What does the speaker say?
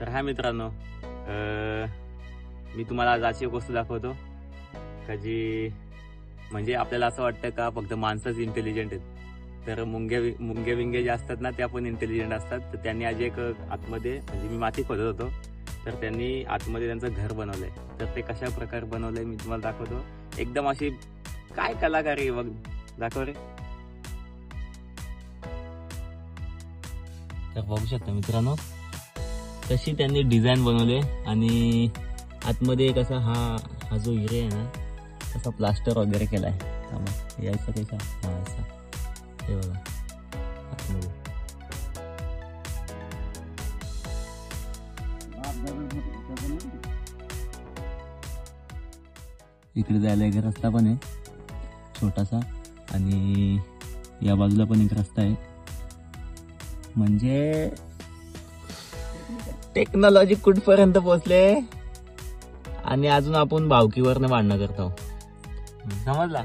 तर हा मित्रांनो, मी तुम्हाला आज अशी गोष्ट दाखवतो का जी म्हणजे आपल्याला असं वाटतं का फक्त माणसंच इंटेलिजंट आहेत, तर मुंगे विंगे जे असतात ना, ते पण इंटेलिजंट असतात. तर त्यांनी आज एक आतमध्ये म्हणजे मी माती खोदत होतो, तर त्यांनी आतमध्ये त्यांचं घर बनवलंय. तर ते कशा प्रकारे बनवलंय मी तुम्हाला दाखवतो. एकदम अशी काय कलाकारी बघ, दाखव रे. तर बघू शकता मित्रांनो, तशी त्यांनी डिझाईन बनवले आणि आतमध्ये कसा हा जो हिरे आहे ना, तसा प्लास्टर वगैरे केलाय. यायचा कसा हा असा, हे बघा आतमध्ये. इकडे जायला एक रस्ता पण आहे छोटासा आणि या बाजूला पण एक रस्ता आहे. म्हणजे टेक्नॉलॉजी कुठपर्यंत पोहोचले आणि अजून आपण भावकीवरनं भांडणं करतो, समजला.